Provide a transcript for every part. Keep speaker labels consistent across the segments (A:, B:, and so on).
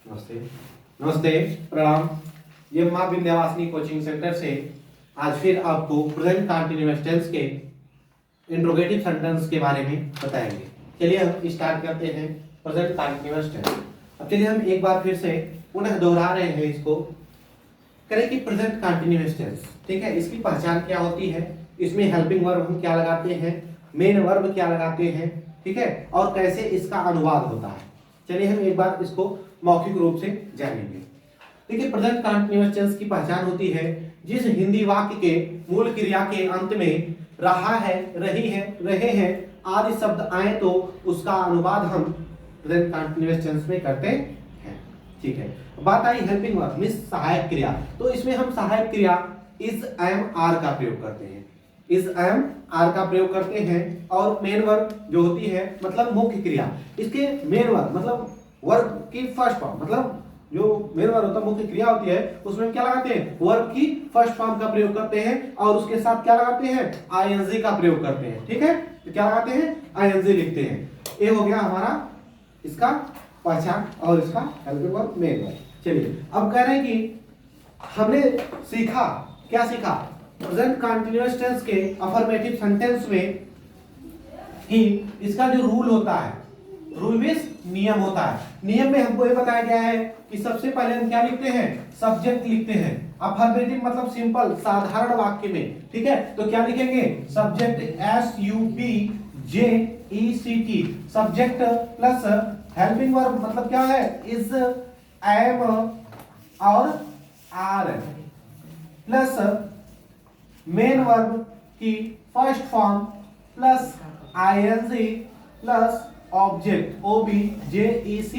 A: नमस्ते। नमस्ते, प्रणाम। ये माँ विंध्यवासिनी कोचिंग सेंटर से आज फिर आपको प्रेजेंट कंटीन्यूअस टेंस के इंट्रोगेटिव सेंटेंस के बारे में बताएंगे। चलिए हम स्टार्ट करते हैं प्रेजेंट कंटीन्यूअस टेंस। अब चलिए हम एक बार फिर से पुनः दोहरा रहे हैं इसको। करें कि प्रेजेंट कंटीन्यूअस टेंस, ठीक है, इसकी पहचान क्या होती है, इसमें हेल्पिंग वर्ब हम क्या लगाते हैं, मेन वर्ब क्या लगाते हैं, ठीक है, और कैसे इसका अनुवाद होता है। चलिए हम एक बार इसको मौखिक रूप से जानेंगे। देखिए, प्रेजेंट कंटीन्यूअस टेंस की पहचान होती है जिस हिंदी वाक्य के मूल क्रिया के अंत में रहा है, रही है, रहे हैं आदि शब्द आए तो उसका अनुवाद हम प्रेजेंट कंटीन्यूअस टेंस में करते हैं। ठीक है, बात आई हेल्पिंग वर्ब मींस सहायक क्रिया। तो इसमें हम सहायक क्रिया इज, एम, आर का प्रयोग करते हैं। इज, एम, आर का प्रयोग करते हैं। और मेन वर्ब जो होती है मतलब मुख्य क्रिया, इसके मेन वर्ब मतलब वर्ब की फर्स्ट फॉर्म, मतलब जो मेन वर्ब होता है मुख्य क्रिया होती है, उसमें क्या लगाते हैं, वर्ब की फर्स्ट फॉर्म का प्रयोग करते हैं और उसके साथ क्या लगाते हैं, आईएनजी का प्रयोग करते हैं। ठीक है, तो क्या लगाते हैं, आईएनजी लिखते हैं। ये हो गया हमारा इसका पहचान और इसका हेल्पिंग वर्ब, मेन वर्ब। चलिए अब कह रहे हैं कि हमने सीखा, क्या सीखा, प्रेजेंट कंटीन्यूअस टेंस के अफर्मेटिव सेंटेंस में कि इसका जो रूल होता है, रूल मींस नियम होता है। नियम में हमको ये बताया गया है कि सबसे पहले हम क्या लिखते हैं, सब्जेक्ट लिखते हैं। अफर्मेटिव मतलब सिंपल, साधारण वाक्य में, ठीक है, तो क्या लिखेंगे, subject SUBJECT, subject plus helping verb मतलब क्या है, इज, एम और आर प्लस मेन वर्ब की first form plus ING plus object OBJECT।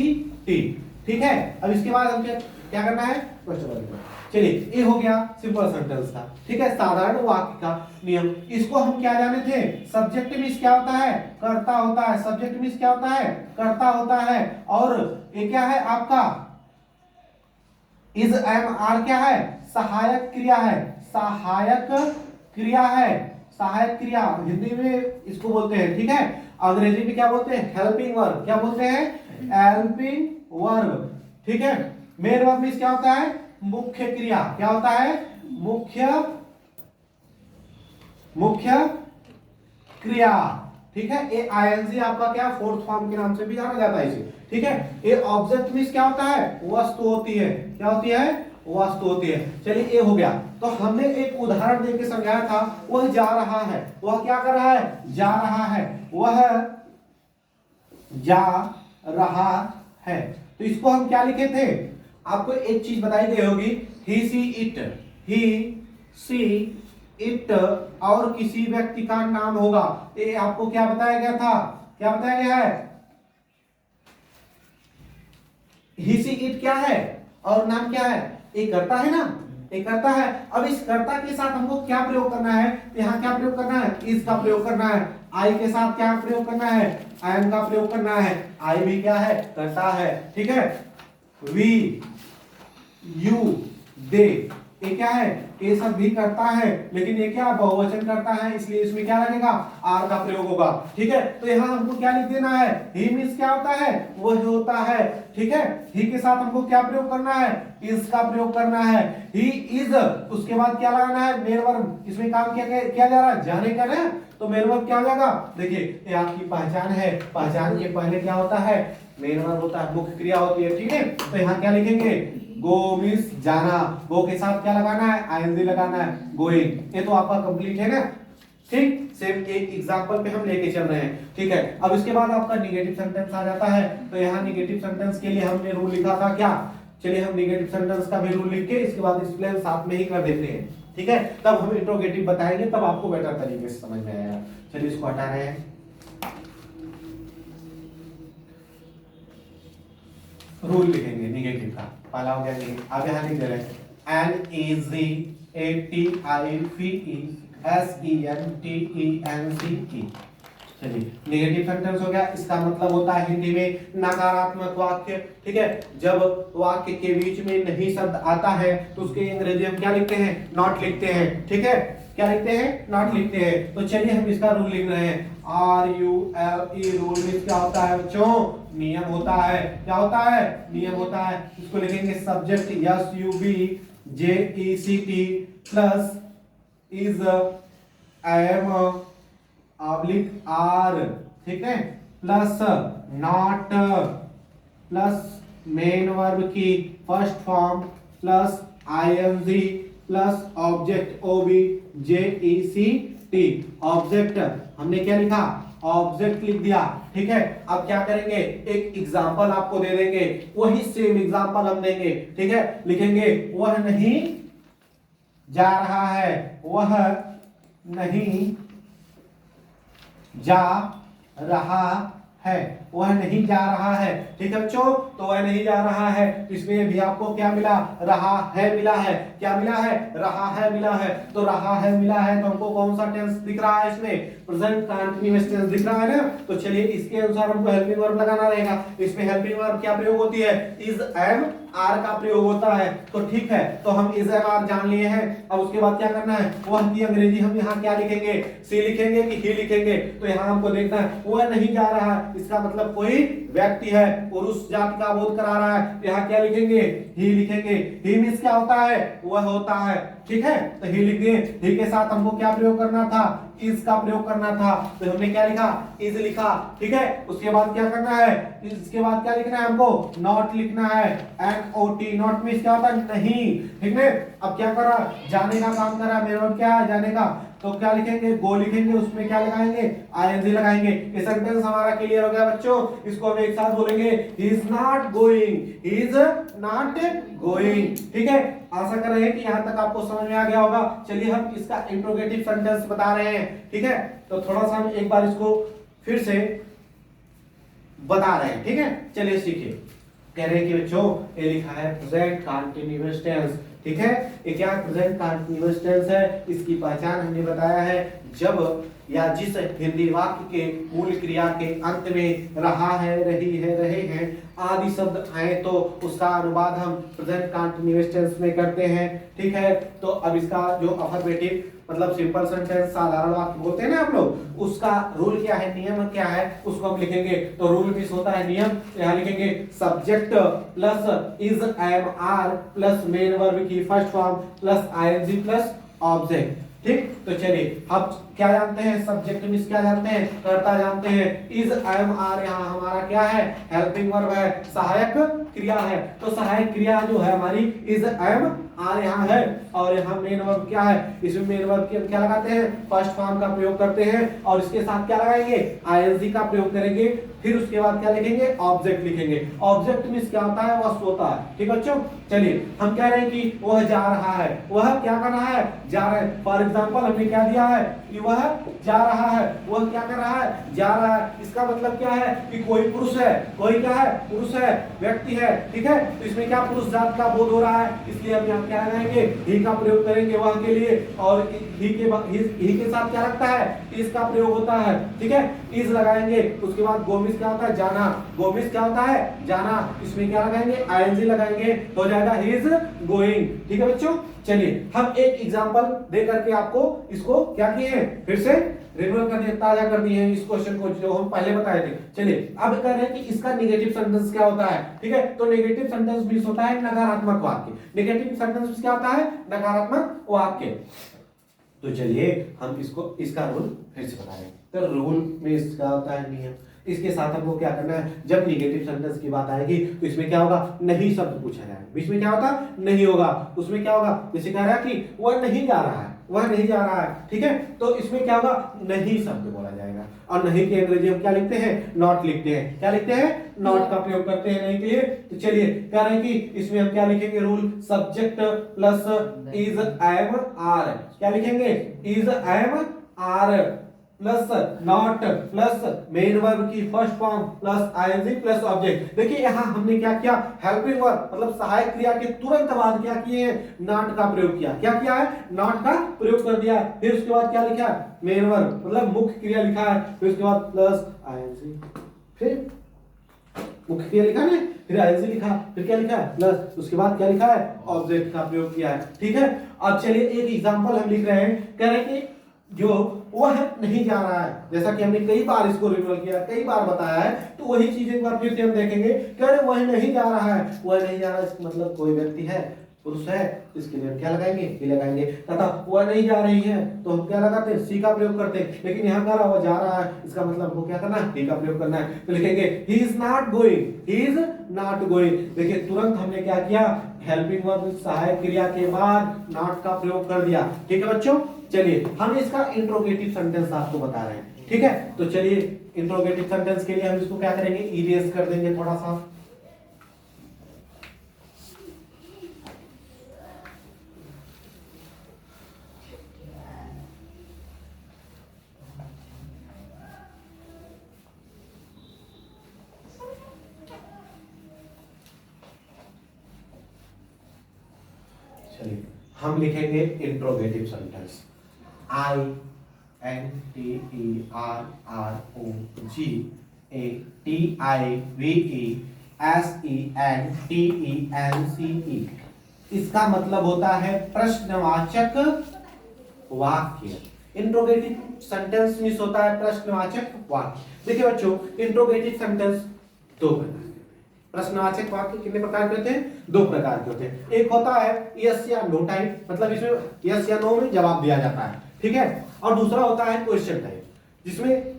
A: ठीक है, अब इसके बाद हम क्या करना है, क्वेश्चन लिखना। चलिए ये हो गया सिंपल सेंटेंस का, ठीक है, साधारण वाक्य का नियम। इसको हम क्या जाने थे, सब्जेक्ट मींस क्या होता है, कर्ता होता है। सब्जेक्ट मींस क्या होता है, कर्ता होता है। और ये क्या है आपका, इज, एम, आर क्या है, सहायक क्रिया है। सहायक क्रिया है, सहायक क्रिया हिंदी में इसको बोलते हैं, ठीक है। अंग्रेजी में क्या बोलते हैं, हेल्पिंग वर्ब। क्या बोलते हैं, हेल्पिंग वर्ब, ठीक है। मेन वर्ब मींस क्या होता है, मुख्य क्रिया। क्या होता है, मुख्य क्रिया, ठीक है। ये आईएनजी आपका क्या, फोर्थ फॉर्म के नाम से भी जाना जाता है इसे, ठीक है। ये ऑब्जेक्ट मींस क्या होता है, वस्तु होती है। क्या होती है, वस्तु होती है। चलिए ये हो गया। तो हमने एक उदाहरण देके समझाया था, वह जा रहा है। वह क्या कर रहा है, जा रहा है, वह जा रहा है। तो इसको हम क्या लिखे थे, आपको एक चीज बताई गई होगी, ही see it, he see it और किसी व्यक्ति का नाम होगा। ये आपको क्या बताया गया था, क्या बताया गया है, ही सी इट क्या है और नाम क्या है, एक कर्ता है ना, एक कर्ता है। अब इस कर्ता के साथ हमको क्या प्रयोग करना है, यहाँ क्या प्रयोग करना है, इस का प्रयोग करना है। आई के साथ क्या प्रयोग करना है, एम का प्रयोग करना है। आई भी क्या है, कर्ता है, ठीक है। वी, यू, दे, ये क्या है, ये सब भी करता है, लेकिन ये क्या बहुवचन करता है, इसलिए इसमें क्या लगेगा, आर का प्रयोग होगा, ठीक है। तो यहाँ हमको क्या लिख देना है, ही मींस क्या होता है, वो होता है, ठीक है। ही के साथ हमको क्या प्रयोग करना है, इज का प्रयोग करना है। ही इज, उसके बाद क्या लगाना है, मेन वर्ब। इसमें काम किया जा रहा है, जाने का ना, तो मेन वर्ब क्या हो जाएगा, देखिए ये आपकी पहचान है। पहचान के पहले क्या होता है, मेन वर्ब होता है, मुख्य क्रिया होती है, ठीक है। तो यहाँ क्या लिखेंगे, गो मींस जाना, गो के साथ क्या लगाना है, आईएनजी लगाना है, गोइंग। ये तो आपका कंप्लीट है ना, ठीक। सेम एक एग्जांपल पे हम लेके चल रहे हैं, ठीक है। अब इसके बाद आपका नेगेटिव सेंटेंस आ जाता है। तो यहाँ नेगेटिव सेंटेंस के लिए हमने रूल लिखा था क्या, चलिए हम नेगेटिव सेंटेंस का भी रूल लिख के इसके बाद एक्सप्लेन साथ में ही कर देते हैं, ठीक है। तब हम इंट्रोगेटिव बताएंगे, तब आपको बेटर तरीके से समझ में आएगा। चलिए इसको हटा रहे हैं, रूल लिखेंगे नेगेटिव का। पहला हो गया नेगेटिव, अब यहाँ लिख दे रहे हैं NEGATIVESENTENCE। चलिए नेगेटिव सेंटेंस हो गया। इसका मतलब होता है हिंदी में नकारात्मक वाक्य, ठीक है। जब वाक्य के बीच में नहीं शब्द आता है तो उसके अंग्रेजी हम क्या लिखते हैं, नॉट लिखते हैं, ठीक है। क्या लिखते हैं, नॉट लिखते हैं। तो चलिए हम इसका रूल लिख रहे हैं। RULE रूल मींस क्या होता है बच्चों, नियम होता है। क्या होता है, नियम होता है। इसको लिखेंगे subject SUBJECT plus is am oblique are, ठीक है, plus not plus main verb की first form plus ING plus object OBJECT। Object हमने क्या लिखा, ऑब्जेक्ट लिख दिया, ठीक है। अब क्या करेंगे, एक एग्जांपल आपको दे देंगे, वही सेम एग्जांपल हम देंगे, ठीक है। लिखेंगे वह नहीं जा रहा है, वह नहीं जा रहा है, वह नहीं जा रहा है, ठीक है बच्चों। तो वह नहीं जा रहा है, इसमें भी आपको क्या मिला, रहा है मिला है। क्या मिला है, रहा है मिला है। तो रहा है मिला है तो हमको कौन सा टेंस दिख रहा है, इसमें प्रेजेंट कंटीन्यूअस टेंस दिख रहा है ना। तो चलिए इसके अनुसार हमको हेल्पिंग वर्ब लगाना रहेगा। इसमें हेल्पिंग वर्ब क्या प्रयोग होती है, इज एम आर का प्रयोग होता है। तो ठीक है, तो हम इज एम आर जान लिए हैं। अब उसके बाद क्या करना है, वह की अंग्रेजी हम यहाँ क्या लिखेंगे, सी लिखेंगे कि ही लिखेंगे। तो यहाँ हमको देखना है वह नहीं जा रहा है, इसका मतलब कोई व्यक्ति है, पुरुष जाति का बोध करा रहा है। तो यहाँ क्या लिखेंगे, ही लिखेंगे। ही मींस क्या होता है, वह होता है, ठीक है। तो ही लिख दिए। ही के साथ हमको क्या प्रयोग करना था, इज का प्रयोग करना था। तो हमने क्या लिखा, इज लिखा, ठीक है। उसके बाद क्या करना है, इसके बाद क्या लिखना है हमको, नॉट लिखना है। NOT, नॉट मींस क्या होता है, नहीं, ठीक है। अब क्या करा, जाने का काम करा, मेरा वर्ब क्या है, जाने का। तो क्या लिखेंगे, गो लिखेंगे, उसमें क्या लगाएंगे, ING लगाएंगे। ये सेंटेंस हमारा क्लियर हो गया बच्चों। इसको हम एक साथ बोलेंगे, he is not going, he is not going, ठीक है। आशा कर रहे हैं कि यहाँ तक आपको समझ में आ गया होगा। चलिए हम इसका इंट्रोगेटिव सेंटेंस बता रहे हैं, ठीक है। तो थोड़ा सा हम एक बार इसको फिर से बता रहे हैं, ठीक है। चलिए सीखिए। कह रहे हैं कि बच्चों ये लिखा है प्रेजेंट कंटीन्यूअस टेंस, ठीक है। ये क्या प्रेजेंट कंटीन्यूअस टेंस है, इसकी पहचान हमने बताया है जब या जिस हिंदी वाक्य के मूल क्रिया के अंत में रहा है, रही है, रहे हैं आदि शब्द आए तो उसका अनुवाद हम प्रेजेंट कंटीन्यूअस टेंस में करते हैं, ठीक है। तो अब इसका जो अफर्मेटिव मतलब सिंपल सेंटेंस साधारण वाक्य बोलते हैं ना आप लोग, उसका रूल क्या है, नियम क्या है, उसको हम लिखेंगे। तो रूल मींस होता है नियम। यहाँ लिखेंगे subject plus is am are plus main verb की first form plus ING plus object, ठीक। तो चलिए अब क्या जानते हैं, सब्जेक्ट मींस क्या जानते हैं, कर्ता जानते हैं। इज एम आर यहाँ हमारा क्या है, हेल्पिंग वर्ब है, सहायक क्रिया है। तो सहायक क्रिया जो है हमारी इज एम आर यहाँ है, और यहाँ मेन वर्ब क्या है, इसमें मेन वर्ब के क्या लगाते हैं, फर्स्ट फॉर्म का प्रयोग करते हैं, और इसके साथ क्या लगाएंगे, ING का प्रयोग करेंगे। फिर उसके बाद क्या लिखेंगे, ऑब्जेक्ट लिखेंगे। ऑब्जेक्ट मींस क्या होता है, वह सोता है, ठीक है बच्चों। चलिए हम कह रहे हैं कि वह जा रहा है, वह क्या कर रहा है, जा रहा है। फॉर एग्जाम्पल हमने क्या दिया है कि वह जा रहा है, वह क्या कर रहा है, जा रहा है। इसका मतलब क्या है कि कोई पुरुष है, कोई क्या है, पुरुष है, व्यक्ति है, ठीक है। तो इसमें क्या पुरुष जात का बोध हो रहा है, इसलिए हम यहाँ क्या लगाएंगे, ही का प्रयोग करेंगे वह के लिए। और ही के साथ क्या लगता है, इज का प्रयोग होता है, ठीक है। इज लगाएंगे। उसके बाद गोमिस क्या होता है, जाना। गोमिस क्या होता है, जाना। इसमें क्या लगाएंगे, ING लगाएंगे, हो जाएगा ही इज गोइंग, ठीक है बच्चों। चलिए हम एक एग्जांपल दे करके आपको इसको क्या किए हैं, फिर से रिन्यूअल कर दिए, ताजा कर दिए हैं इस क्वेश्चन को जो हम पहले बताए थे। चलिए अब कह रहे हैं कि इसका नेगेटिव सेंटेंस क्या होता है, ठीक है। तो नेगेटिव सेंटेंस मींस होता है नकारात्मक वाक्य। नेगेटिव सेंटेंस क्या होता है, नकारात्मक वाक्य। तो चलिए हम इसको इसका रूल फिर से बता रहे हैं। तो रूल में इसका होता है नियम। इसके साथ हमको क्या करना है, जब नेगेटिव सेंटेंस की बात आएगी तो इसमें क्या होगा, नहीं शब्द पूछा जाएगा, बीच में क्या होता नहीं होगा। उसमें क्या होगा, जैसे कह रहा है कि वह नहीं जा रहा है, वह नहीं जा रहा है, ठीक है। तो इसमें क्या होगा, नहीं शब्द बोला जाएगा। और नहीं की अंग्रेजी हम क्या लिखते हैं, नॉट लिखते हैं। क्या लिखते हैं, नॉट का प्रयोग करते हैं नहीं के लिए। तो चलिए कह रहे हैं कि इसमें हम क्या लिखेंगे, rule subject plus is am are. क्या लिखेंगे, is am are plus not plus main verb की first form plus ING plus object. देखिए यहाँ हमने क्या किया, हेल्पिंग वर्ब मतलब सहायक क्रिया के तुरंत बाद क्या किए हैं, नॉट का प्रयोग किया। क्या किया है, नॉट का प्रयोग कर दिया। फिर उसके बाद क्या लिखा है, मेन वर्ब मतलब मुख्य क्रिया लिखा है। फिर उसके बाद प्लस ING, फिर मुख्य क्रिया लिखा है, फिर आईएनजी लिखा, फिर क्या लिखा है प्लस, उसके बाद क्या लिखा है ऑब्जेक्ट का प्रयोग किया है। ठीक है, अब चलिए एक एग्जांपल हम लिख रहे हैं, कह रहे हैं कि जो वह नहीं जा रहा है, जैसा कि हमने कई बार इसको रिवॉल्व किया, कई बार बताया है, तो वही चीज एक बार फिर से हम देखेंगे। कह रहे वह नहीं जा रहा है, वह नहीं जा रहा है, इसका मतलब कोई व्यक्ति है, पुरुष है, इसके लिए क्या लगाएंगे ये लगाएंगे, तथा वह नहीं जा रही है तो हम क्या लगाते हैं सी का प्रयोग करते हैं। लेकिन यहाँ कह रहा वह जा रहा है, इसका मतलब हमको क्या करना है ही का प्रयोग करना है, तो लिखेंगे he is not going, he is not going. देखिए तुरंत हमने क्या किया, हेल्पिंग वर्ब सहायक क्रिया के बाद नॉट का प्रयोग कर दिया। ठीक है बच्चों, चलिए हम इसका इंट्रोगेटिव सेंटेंस आपको बता रहे हैं। ठीक है, तो चलिए इंट्रोगेटिव सेंटेंस के लिए हम इसको क्या करेंगे, इरेज कर देंगे थोड़ा सा। चलिए हम लिखेंगे interrogative sentence, I N T E R R O G A T I V E S E N T E N C E. इसका मतलब होता है प्रश्नवाचक वाक्य। इंट्रोगेटिव सेंटेंस मींस होता है प्रश्नवाचक वाक्य। देखिए बच्चों, इंट्रोगेटिव सेंटेंस दो प्रकार, प्रश्नवाचक वाक्य कितने प्रकार के होते हैं, दो प्रकार के होते हैं। एक होता है यस या नो टाइप, मतलब इसमें यस या नो में जवाब दिया जाता है। ठीक है, और दूसरा होता है क्वेश्चन टाइप, जिसमें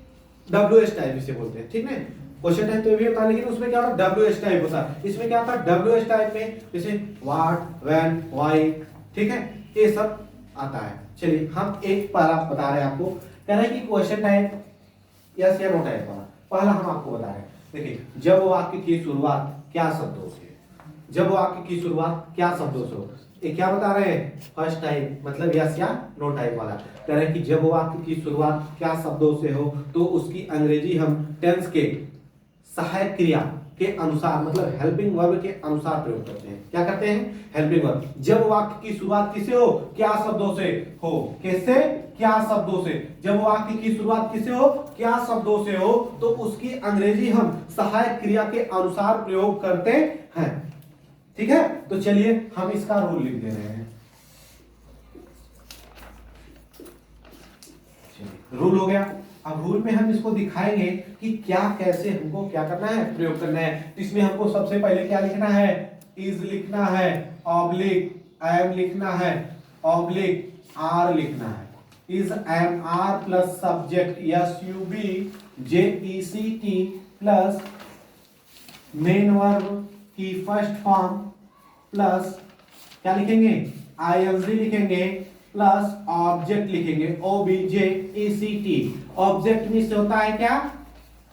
A: WH टाइप इसे बोलते हैं। ठीक है, क्वेश्चन टाइप तो ये भी होता है, लेकिन उसमें क्या होता है WH टाइप होता है। इसमें क्या होता है WH टाइप में जैसे व्हाट, व्हेन, व्हाई, ठीक है, ये सब आता है। चलिए हम एक पहला बता रहे हैं आपको, कह रहे हैं कि क्वेश्चन टाइप यस या नो टाइप वाला पहला हम आपको बता रहे हैं। देखिए, जब वाक्य की शुरुआत क्या शब्दों से, जब वाक्य की शुरुआत क्या शब्दों से हो, ये क्या बता रहे हैं फर्स्ट टाइप, मतलब यस या नो टाइप वाला। कह रहे हैं कि जब वाक्य की शुरुआत क्या शब्दों से हो तो उसकी अंग्रेजी हम टेंस के सहायक क्रिया के अनुसार, मतलब हेल्पिंग वर्ब के अनुसार प्रयोग करते हैं। क्या करते हैं, हेल्पिंग वर्ब। जब वाक्य की शुरुआत किससे हो, क्या शब्दों से हो, कैसे, क्या शब्दों से। जब वाक्य की शुरुआत किससे हो, क्या शब्दों से हो, तो उसकी अंग्रेजी हम सहायक क्रिया के अनुसार प्रयोग करते हैं। ठीक है, तो चलिए हम इसका रूल लिख दे रहे हैं। रूल हो गया। अब रूल में हम इसको दिखाएंगे कि क्या कैसे हमको क्या करना है, प्रयोग करना है। तो इसमें हमको सबसे पहले क्या लिखना है, इज लिखना है, ऑब्लिक एम लिखना है, ऑब्लिक आर लिखना है। Is am are plus subject SUBJECT plus main verb की फर्स्ट फॉर्म प्लस क्या लिखेंगे ING लिखेंगे प्लस ऑब्जेक्ट लिखेंगे OBJECT। ऑब्जेक्ट मीन्स होता है क्या,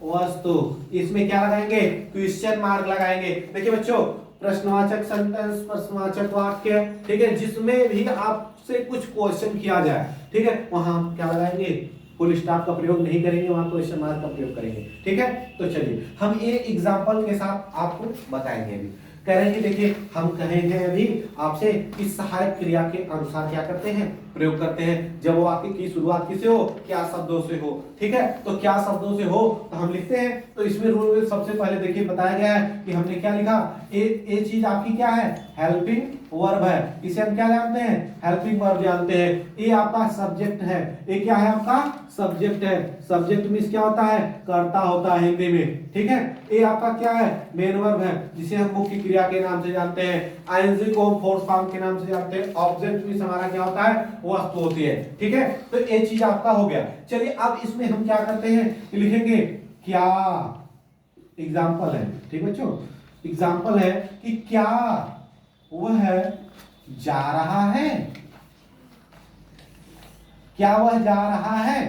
A: वस्तु। इसमें क्या लगाएंगे, क्वेश्चन मार्क लगाएंगे। देखिए बच्चों, प्रश्नवाचक सेंटेंस, प्रश्नवाचक वाक्य, ठीक है, जिसमें भी आपसे कुछ क्वेश्चन किया जाए, ठीक है, वहां क्या लगाएंगे, फुल स्टॉप का प्रयोग नहीं करेंगे, वहां क्वेश्चन मार्क का प्रयोग करेंगे। ठीक है, तो चलिए हम ये एग्जांपल के साथ आपको बताएंगे। अभी कह रहे हैं, देखिए हम कहेंगे अभी आपसे इस सहायक क्रिया के अनुसार क्या करते हैं, प्रयोग करते हैं। जब वाक्य की शुरुआत किससे हो, क्या शब्दों से हो। ठीक है, तो क्या शब्दों से हो तो हम लिखते हैं। तो इसमें रूल में सबसे पहले देखिए बताया गया है कि हमने क्या लिखा, ये चीज आपकी क्या है, हेल्पिंग वर्ब है। इसे हम क्या जानते हैं, हेल्पिंग वर्ब जानते हैं। ये आपका सब्जेक्ट है, ये क्या है आपका सब्जेक्ट है। सब्जेक्ट मींस क्या होता है, कर्ता होता है हिंदी में। ठीक है, ये आपका क्या है, मेन वर्ब है, जिसे हम मुख्य क्रिया के नाम से जानते हैं। ING को हम फोर्थ फॉर्म के नाम से जानते हैं। ऑब्जेक्ट मींस हमारा क्या होता है, वस्तु होती है। ठीक है, तो ये चीज आपका हो गया। चलिए अब इसमें हम क्या करते हैं, लिखेंगे क्या, एग्जाम्पल है। ठीक बच्चों, एग्जाम्पल है कि क्या वह जा रहा है, क्या वह जा रहा है,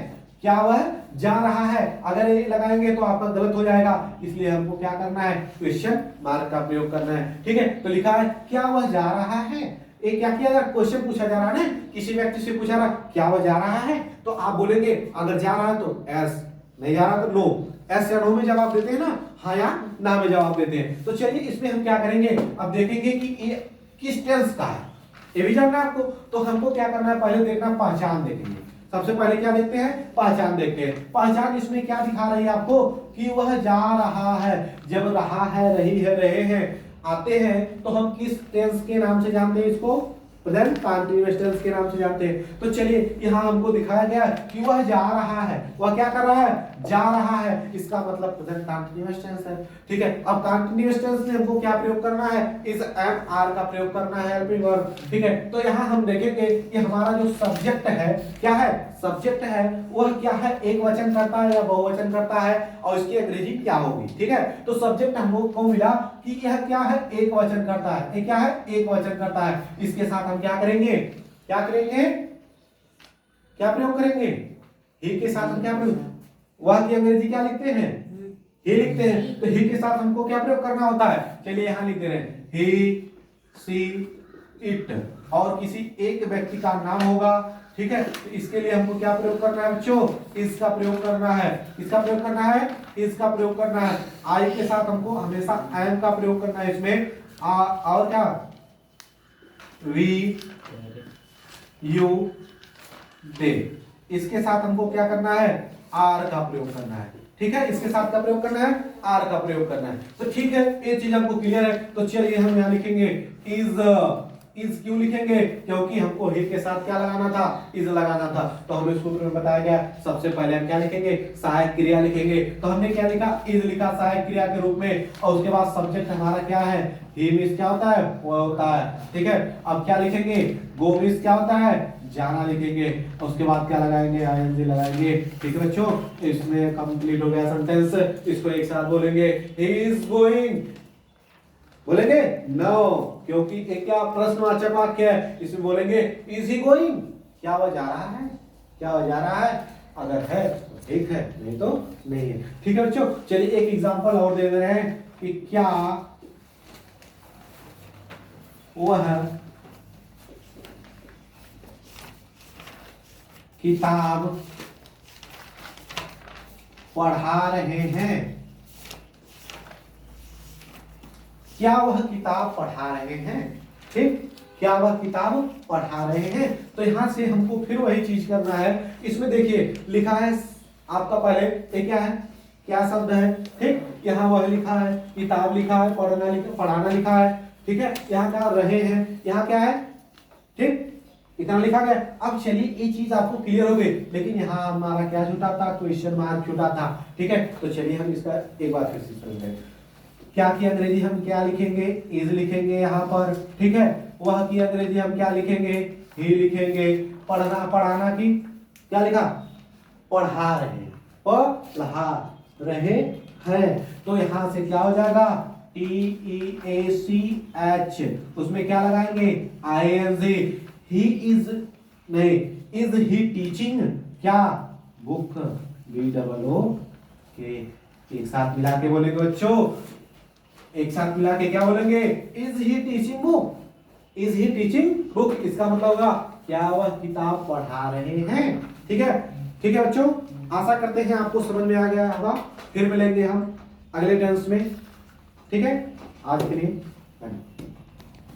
A: क्या वह जा रहा है। अगर ये लगाएंगे तो आपका गलत हो जाएगा, इसलिए हमको क्या करना है, क्वेश्चन मार्क का प्रयोग करना है। ठीक है, तो लिखा है क्या वह जा रहा है। ये क्या किया जा रहा है, क्वेश्चन पूछा जा रहा है ना, किसी व्यक्ति से पूछा रहा क्या वह जा रहा है, तो आप बोलेंगे अगर जा रहा है तो एस, नहीं जा रहा तो नो। एस या नो में जवाब देते हैं ना, हाँ या ना में जवाब देते हैं। तो चलिए इसमें हम क्या करेंगे, अब देखेंगे कि ये किस टेंस का है, ये भी जानना है आपको। तो हमको क्या करना है, पहले देखना पहचान देखेंगे। सबसे पहले क्या देखते हैं, पहचान देखते हैं। पहचान इसमें क्या दिखा रही है आपको कि वह जा रहा है। जब रहा है, रही है, रहे हैं आते हैं तो हम किस टेंस के नाम से जानते हैं इसको, प्रेजेंट कंटीन्यूअस टेंस के नाम से जानते हैं। तो चलिए यहाँ हमको दिखाया गया कि वह जा रहा है, वह क्या कर रहा है, जा रहा है, इसका मतलब प्रेजेंट कंटीन्यूअस टेंस है। ठीक है, अब कंटीन्यूअस टेंस में हमको क्या प्रयोग करना है, इस एम आर का प्रयोग करना है, हेल्पिंग वर्ब। ठीक है, तो यहाँ हम देखेंगे कि हमारा जो सब्जेक्ट है क्या है, सब्जेक्ट है वह क्या है, एक वचन करता है या बहुवचन करता है, और इसकी अंग्रेजी क्या होगी। ठीक है, तो सब्जेक्ट हमको मिला कि यह क्या है, एक वचन करता है, ये क्या है, एक वचन करता है। इसके साथ हम क्या करेंगे, क्या करेंगे, क्या प्रयोग करेंगे, ही के साथ हम क्या प्रयोग, वह की अंग्रेजी क्या लिखते हैं, ही लिखते हैं। तो ही के साथ हमको क्या प्रयोग करना होता है, चलिए यहाँ लिखते रहे, ही, सी, इट, और किसी एक व्यक्ति का नाम होगा। ठीक है, तो इसके लिए हमको क्या प्रयोग करना है बच्चों, इसका प्रयोग करना है, इसका प्रयोग करना है, इसका प्रयोग करना है। आई के साथ हमको हमेशा एम का प्रयोग करना है इसमें, और क्या, वी, यू, दे, इसके साथ हमको क्या करना है, आर का प्रयोग करना है। ठीक है, इसके साथ का प्रयोग करना है, आर का प्रयोग करना है। तो ठीक है, ये चीज हमको क्लियर है। तो चलिए हम यहाँ लिखेंगे इज क्यों लिखेंगे, क्योंकि हमको ही के साथ क्या लगाना था, इज लगाना था। तो हमें सूत्र में बताया गया सबसे पहले हम क्या लिखेंगे, सहायक क्रिया लिखेंगे। तो हमने क्या लिखा, इज लिखा सहायक क्रिया के रूप में, और उसके बाद सब्जेक्ट हमारा क्या है, ही मीन्स क्या होता है, वो होता है। ठीक है, अब क्या लिखेंगे, गो मीन्स क्या होता है, जाना लिखेंगे, और उसके बाद क्या लगाएंगे, आईएनजी लगाएंगे। ठीक है बच्चों, इसमें कंप्लीट हो गया सेंटेंस। इसको एक साथ बोलेंगे, ही इज गोइंग, बोलेंगे नो, क्योंकि एक क्या प्रश्नवाचक वाक्य है, इसमें बोलेंगे इज ही गोइंग, क्या वह जा रहा है, क्या वह जा रहा है, अगर है तो ठीक है, नहीं तो नहीं है। ठीक है बच्चों, चलिए एक एग्जांपल और दे रहे हैं कि क्या वह किताब पढ़ा रहे हैं, क्या वह किताब पढ़ा रहे हैं। ठीक, क्या वह किताब पढ़ा रहे हैं। तो यहां से हमको फिर वही चीज करना है। इसमें देखिए लिखा है आपका पहले, ये क्या है, क्या शब्द है। ठीक, यहाँ वह लिखा है, किताब लिखा है, पढ़ाना लिखा है। ठीक है, यहाँ क्या रहे हैं, यहाँ क्या है, ठीक, इतना लिखा गया। अब चलिए ये चीज आपको क्लियर हो गई, लेकिन यहाँ हमारा क्या छूटा था, क्वेश्चन मार्क छूटा था। ठीक है, तो चलिए हम इसका एक बार फिर से समझें। क्या की अंग्रेजी हम क्या लिखेंगे, इज लिखेंगे यहाँ पर। ठीक है, वह की अंग्रेजी हम क्या लिखेंगे, ही लिखेंगे। पढ़ाना की क्या लिखा, पढ़ा रहे, पढ़ा रहे हैं। तो यहां से क्या हो जाएगा, TEACH, उसमें क्या लगाएंगे, ING। ही इज नहीं, इज ही टीचिंग क्या, बुक, BOOK। एक साथ मिला के बोलेंगे बच्चों, एक साथ मिला के क्या बोलेंगे, is he teaching book, is he teaching book. इसका मतलब होगा क्या वह किताब पढ़ा रहे हैं। ठीक है, ठीक है बच्चों, आशा करते हैं आपको समझ में आ गया होगा। फिर मिलेंगे हम अगले टेंस में। ठीक है, आज के लिए धन्यवाद।